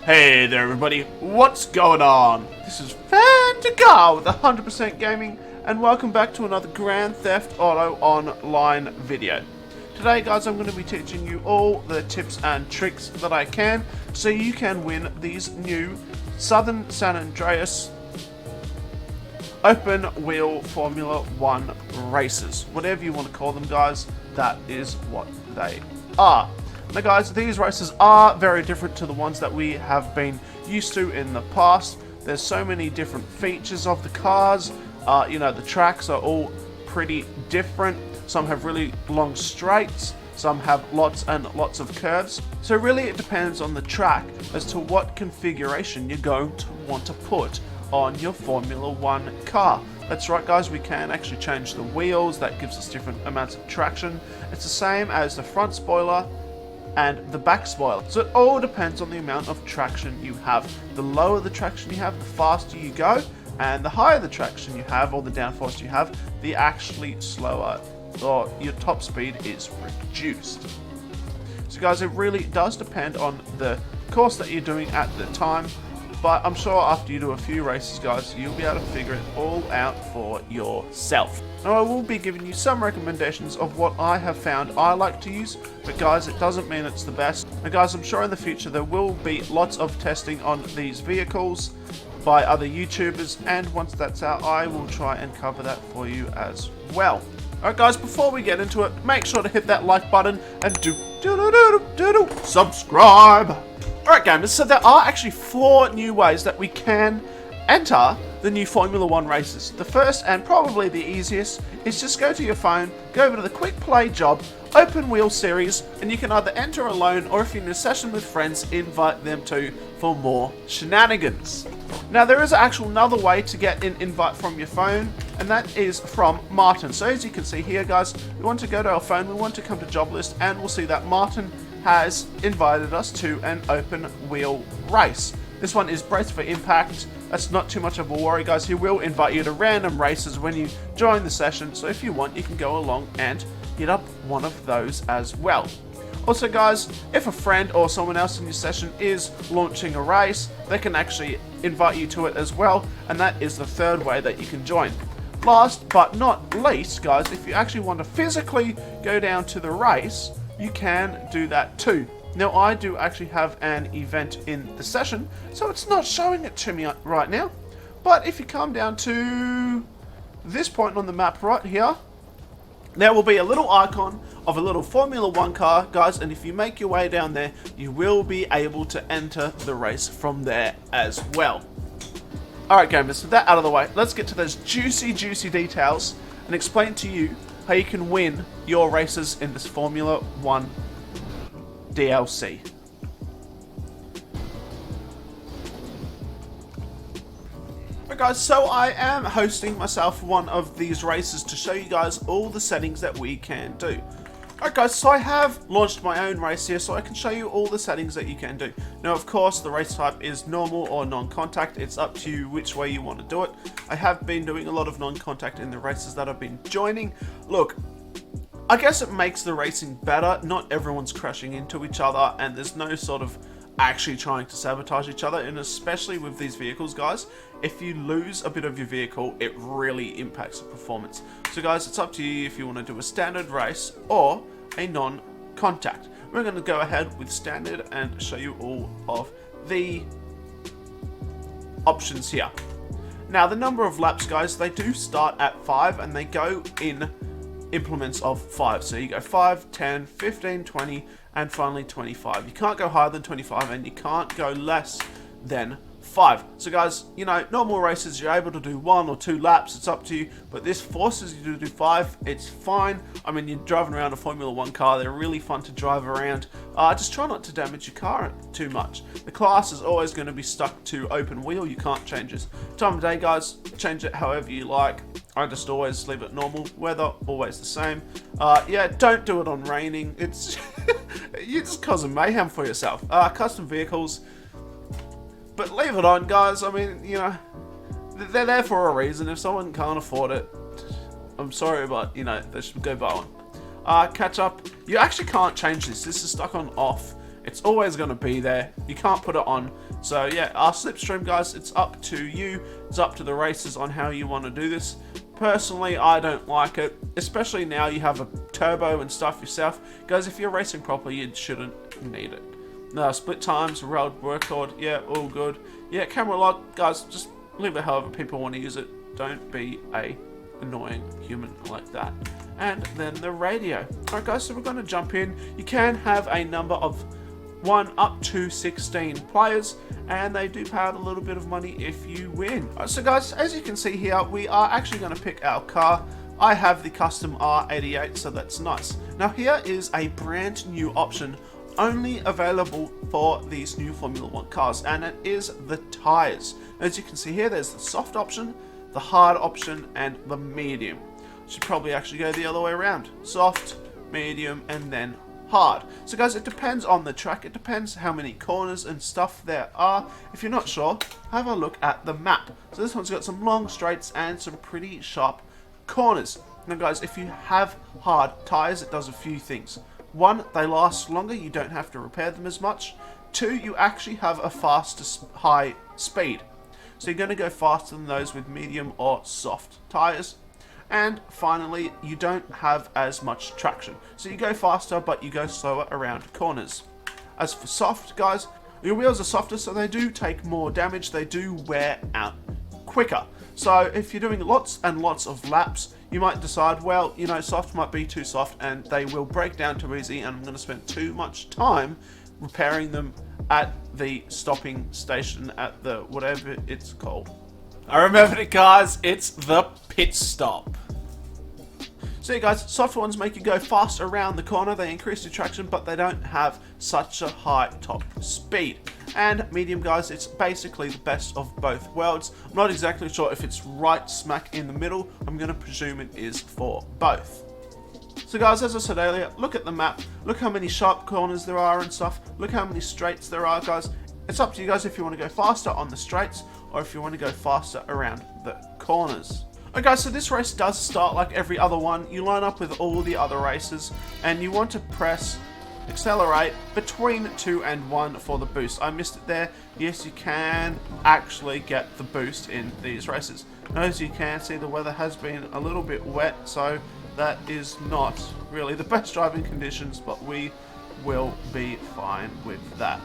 Hey there everybody, what's going on? This is Fantacar with 100% Gaming and welcome back to another Grand Theft Auto Online video. Today guys, I'm going to be teaching you all the tips and tricks that I can so you can win these new Southern San Andreas open wheel Formula 1 races. Whatever you want to call them guys, that is what they are. Now guys, these races are very different to the ones that we have been used to in the past. There's so many different features of the cars. The tracks are all pretty different. Some have really long straights, some have lots and lots of curves. So really it depends on the track as to what configuration you're going to want to put on your Formula 1 car. That's right guys, we can actually change the wheels. That gives us different amounts of traction. It's the same as the front spoiler and the back spoiler. So it all depends on the amount of traction you have. The lower the traction you have, the faster you go, and the higher the traction you have or the downforce you have, the actually slower or your top speed is reduced. So guys, it really does depend on the course that you're doing at the time, but I'm sure after you do a few races guys, you'll be able to figure it all out for yourself. Now I will be giving you some recommendations of what I have found I like to use, but guys, it doesn't mean it's the best. Now guys, I'm sure in the future there will be lots of testing on these vehicles by other YouTubers, and once that's out, I will try and cover that for you as well. Alright guys, before we get into it, make sure to hit that like button and subscribe. Alright gamers, so there are actually 4 new ways that we can enter the new Formula 1 races. The first and probably the easiest is just go to your phone, go over to the quick play job, open wheel series, and you can either enter alone or if you're in a session with friends, invite them to for more shenanigans. Now there is actually another way to get an invite from your phone, and that is from Martin. So as you can see here guys, we want to go to our phone, we want to come to job list, and we'll see that Martin has invited us to an open wheel race. This one is Brace for Impact. That's not too much of a worry guys. He will invite you to random races when you join the session, so if you want you can go along and hit up one of those as well. Also guys, if a friend or someone else in your session is launching a race, they can actually invite you to it as well, and that is the third way that you can join. Last but not least guys, if you actually want to physically go down to the race, you can do that too. Now I do actually have an event in the session, so it's not showing it to me right now, but if you come down to this point on the map right here, there will be a little icon of a little Formula 1 car guys, and if you make your way down there, you will be able to enter the race from there as well. Alright gamers, so that out of the way, let's get to those juicy details and explain to you how you can win your races in this Formula 1 DLC. Alright guys, so I am hosting myself one of these races to show you guys all the settings that we can do. Alright guys, so I have launched my own race here so I can show you all the settings that you can do. Now of course the race type is normal or non-contact, it's up to you which way you want to do it. I have been doing a lot of non-contact in the races that I've been joining. Look, I guess it makes the racing better. Not everyone's crashing into each other and there's no sort of actually trying to sabotage each other, and especially with these vehicles guys, if you lose a bit of your vehicle it really impacts the performance. So guys, it's up to you if you want to do a standard race or a non-contact. We're going to go ahead with standard and show you all of the options here. Now the number of laps guys, they do start at 5 and they go in implements of 5. So you go 5, 10, 15, 20 and finally 25. You can't go higher than 25 and you can't go less than 5. So guys, you know, normal races you're able to do 1 or 2 laps, it's up to you, but this forces you to do 5. It's fine. I mean, you're driving around a Formula 1 car, they're really fun to drive around. Just try not to damage your car too much. The class is always going to be stuck to open wheel, you can't change this. Time of day guys, change it however you like. I just always leave it normal. Weather, always the same. Yeah, don't do it on raining. It's you're just causing mayhem for yourself. Custom vehicles, but leave it on, guys. I mean, you know, they're there for a reason. If someone can't afford it, I'm sorry, but you know, they should go buy one. Catch up. You actually can't change this. This is stuck on off. It's always going to be there. You can't put it on So yeah, our slipstream, guys, it's up to you. It's up to the racers on how you want to do this. Personally, I don't like it, especially now you have a turbo and stuff yourself. Guys, if you're racing properly, you shouldn't need it. No, split times, world record, yeah, all good. Yeah, camera lock, guys, just leave it however people want to use it. Don't be a annoying human like that. And then the radio. Alright guys, so we're going to jump in. You can have a number of 1 up to 16 players, and they do pay out a little bit of money if you win. So guys, as you can see here, we are actually going to pick our car. I have the custom R88, so that's nice. Now here is a brand new option only available for these new Formula 1 cars, and it is the tyres. As you can see here, there's the soft option, the hard option, and the medium. Should probably actually go the other way around. Soft, medium, and then hard. So guys, it depends on the track. It depends how many corners and stuff there are. If you're not sure, have a look at the map. So this one's got some long straights and some pretty sharp corners. Now guys, if you have hard tyres, it does a few things. 1, they last longer, you don't have to repair them as much. 2, you actually have a faster high speed. So you're going to go faster than those with medium or soft tyres. And finally, you don't have as much traction. So you go faster, but you go slower around corners. As for soft, guys, your wheels are softer, so they do take more damage. They do wear out quicker. So if you're doing lots and lots of laps, you might decide, well, you know, soft might be too soft and they will break down too easy, and I'm going to spend too much time repairing them at the stopping station, at the whatever it's called. I remembered it, guys. It's the pit stop. So yeah, guys, soft ones make you go fast around the corner. They increase your traction, but they don't have such a high top speed. And medium, guys, it's basically the best of both worlds. I'm not exactly sure if it's right smack in the middle. I'm going to presume it is for both. So guys, as I said earlier, look at the map. Look how many sharp corners there are and stuff. Look how many straights there are, guys. It's up to you guys if you want to go faster on the straights or if you want to go faster around the corners. Okay, so this race does start like every other one. You line up with all the other races and you want to press accelerate between 2 and 1 for the boost. I missed it there. Yes, you can actually get the boost in these races. As you can see, the weather has been a little bit wet, so that is not really the best driving conditions, but we will be fine with that.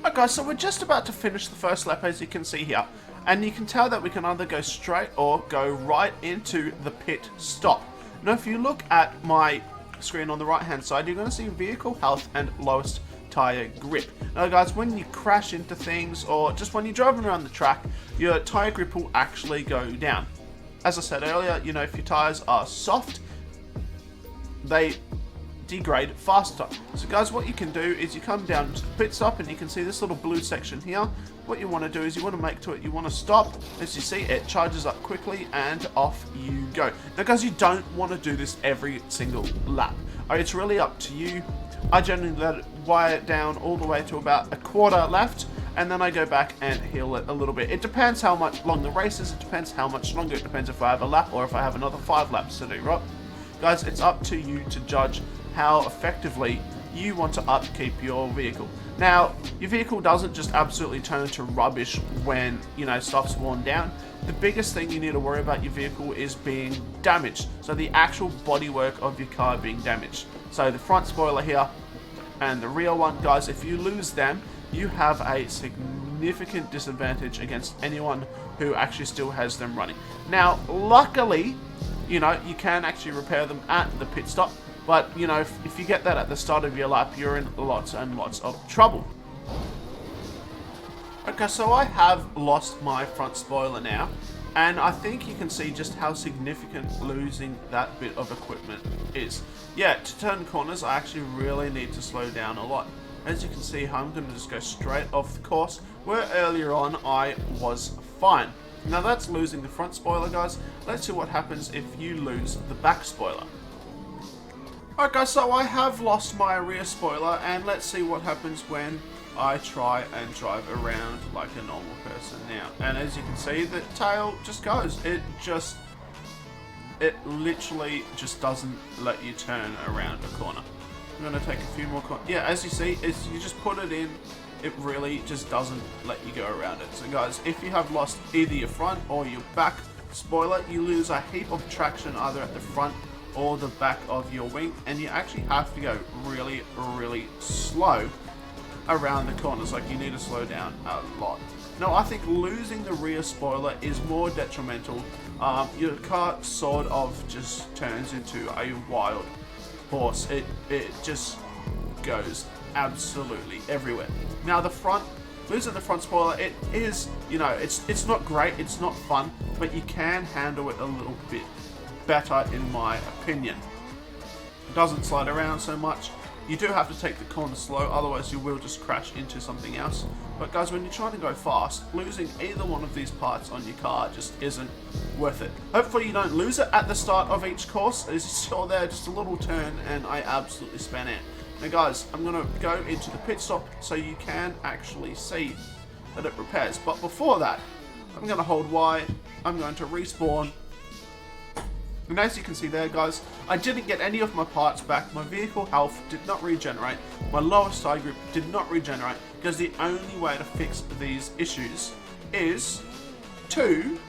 Okay, so we're just about to finish the first lap, as you can see here, and you can tell that we can either go straight or go right into the pit stop. Now if you look at my screen on the right hand side, you're going to see vehicle health and lowest tire grip. Now guys, when you crash into things or just when you're driving around the track, your tire grip will actually go down. As I said earlier, you know, if your tires are soft, they degrade faster. So guys, what you can do is you come down to the pit stop and you can see this little blue section here. What you want to do is you want to make to it, you want to stop. As you see, it charges up quickly and off you go. Now guys, you don't want to do this every single lap. It's really up to you. I generally let it wire it down all the way to about a quarter left, and then I go back and heal it a little bit. It depends how much long the race is, it depends how much longer, it depends if I have a lap or if I have another 5 laps to do, right? Guys, it's up to you to judge how effectively you want to upkeep your vehicle. Now, your vehicle doesn't just absolutely turn to rubbish when, you know, stuff's worn down. The biggest thing you need to worry about your vehicle is being damaged. So the actual bodywork of your car being damaged. So the front spoiler here and the rear one, guys, if you lose them, you have a significant disadvantage against anyone who actually still has them running. Now, luckily, you know, you can actually repair them at the pit stop. But, you know, if you get that at the start of your lap, you're in lots and lots of trouble. Okay, so I have lost my front spoiler now, and I think you can see just how significant losing that bit of equipment is. Yeah, to turn corners, I actually really need to slow down a lot. As you can see, I'm going to just go straight off the course, where earlier on I was fine. Now that's losing the front spoiler, guys. Let's see what happens if you lose the back spoiler. Alright guys, so I have lost my rear spoiler, and let's see what happens when I try and drive around like a normal person now. And as you can see, the tail just goes. It literally just doesn't let you turn around a corner. I'm going to take a few more corners. Yeah, as you see, you just put it in it really just doesn't let you go around it. So guys, if you have lost either your front or your back spoiler, you lose a heap of traction either at the front or the back of your wing, and you actually have to go really, really slow around the corners. Like, you need to slow down a lot. Now, I think losing the rear spoiler is more detrimental. Your car sort of just turns into a wild horse. It just goes absolutely everywhere. Now, the front, losing the front spoiler, it is, you know, it's not great, it's not fun, but you can handle it a little bit better in my opinion. It doesn't slide around so much. You do have to take the corner slow, otherwise you will just crash into something else. But guys, when you're trying to go fast, losing either one of these parts on your car just isn't worth it. Hopefully you don't lose it at the start of each course. As you saw there, just a little turn and I absolutely spun it. Now guys, I'm going to go into the pit stop so you can actually see that it repairs. But before that, I'm going to hold Y, I'm going to respawn. And as you can see there, guys, I didn't get any of my parts back. My vehicle health did not regenerate. My lowest side grip did not regenerate, because the only way to fix these issues is to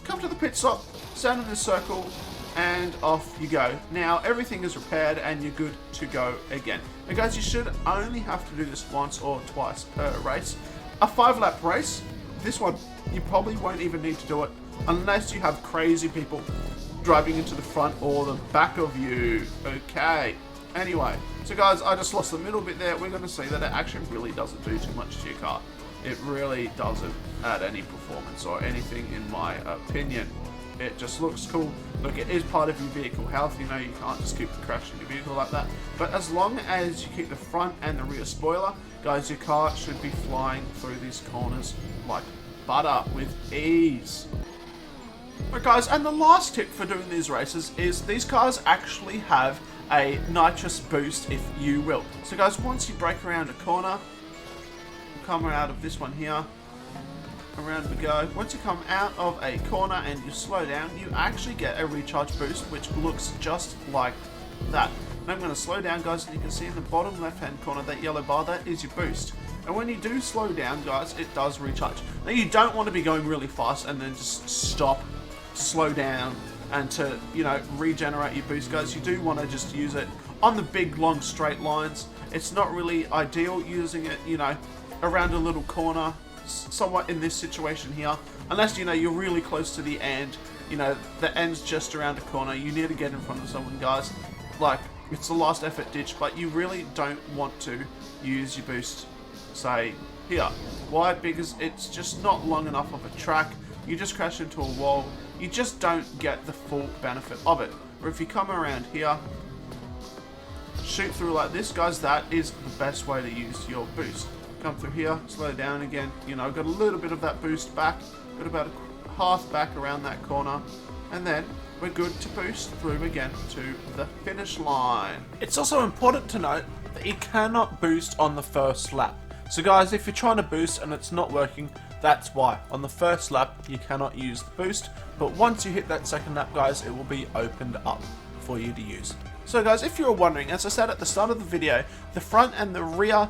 come to the pit stop, stand in a circle, and off you go. Now, everything is repaired and you're good to go again. Now guys, you should only have to do this once or twice per race. A 5-lap race, this one, you probably won't even need to do it unless you have crazy people driving into the front or the back of you. Okay, anyway, so guys, I just lost the middle bit there. We're going to see that it actually really doesn't do too much to your car. It really doesn't add any performance or anything in my opinion. It just looks cool. Look, it is part of your vehicle health. You know, you can't just keep crashing your vehicle like that. But as long as you keep the front and the rear spoiler, guys, your car should be flying through these corners like butter with ease. Right guys, and the last tip for doing these races is these cars actually have a nitrous boost, if you will. So guys, once you brake around a corner, come out of this one here, around we go. Once you come out of a corner and you slow down, you actually get a recharge boost, which looks just like that. And I'm going to slow down, guys, and you can see in the bottom left hand corner, that yellow bar, that is your boost. And when you do slow down, guys, it does recharge. Now, you don't want to be going really fast and then just stop, slow down, and to, you know, regenerate your boost, guys. You do want to just use it on the big long straight lines. It's not really ideal using it, you know, around a little corner, somewhat in this situation here, unless, you know, you're really close to the end. You know, the end's just around a corner, you need to get in front of someone, guys. Like, it's the last effort ditch, but you really don't want to use your boost, say, here. Why? Because it's just not long enough of a track. You just crash into a wall. You just don't get the full benefit of it. Or if you come around here, shoot through like this, guys, that is the best way to use your boost. Come through here, slow down again. You know, got a little bit of that boost back. Got about a half back around that corner. And then we're good to boost through again to the finish line. It's also important to note that you cannot boost on the first lap. So guys, if you're trying to boost and it's not working, that's why. On the first lap, you cannot use the boost, but once you hit that second lap, guys, it will be opened up for you to use. So guys, if you're wondering, as I said at the start of the video, the front and the rear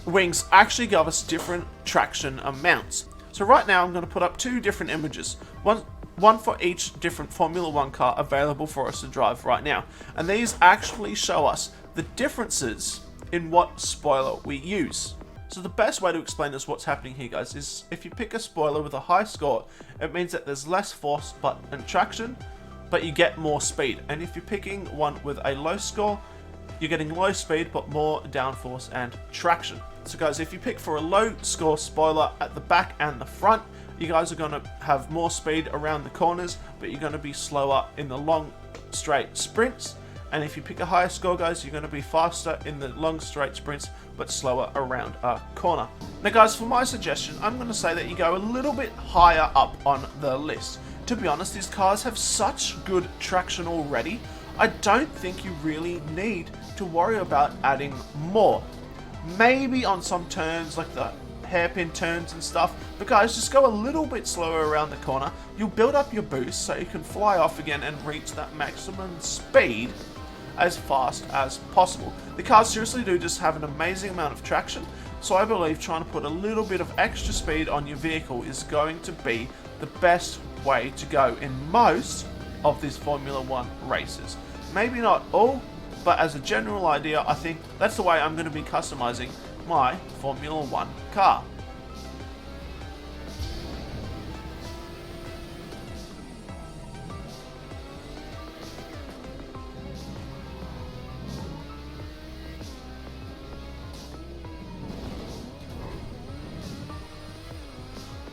wings actually give us different traction amounts. So right now, I'm going to put up two different images. One for each different Formula 1 car available for us to drive right now. And these actually show us the differences in what spoiler we use. So the best way to explain this, what's happening here, guys, is if you pick a spoiler with a high score, it means that there's less force and traction, but you get more speed. And if you're picking one with a low score, you're getting low speed, but more downforce and traction. So guys, if you pick for a low score spoiler at the back and the front, you guys are going to have more speed around the corners, but you're going to be slower in the long straight sprints. And if you pick a higher score, guys, you're going to be faster in the long straight sprints, but slower around a corner. Now guys, for my suggestion, I'm going to say that you go a little bit higher up on the list. To be honest, these cars have such good traction already, I don't think you really need to worry about adding more. Maybe on some turns, like the hairpin turns and stuff, but guys, just go a little bit slower around the corner. You'll build up your boost so you can fly off again and reach that maximum speed. as fast as possible. The cars seriously do just have an amazing amount of traction, so I believe trying to put a little bit of extra speed on your vehicle is going to be the best way to go in most of these Formula 1 races. Maybe not all, but as a general idea, I think that's the way I'm going to be customizing my Formula 1 car.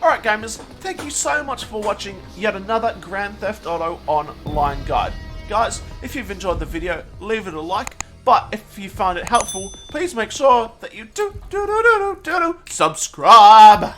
Alright gamers, thank you so much for watching yet another Grand Theft Auto Online guide. Guys, if you've enjoyed the video, leave it a like, but if you find it helpful, please make sure that you do subscribe!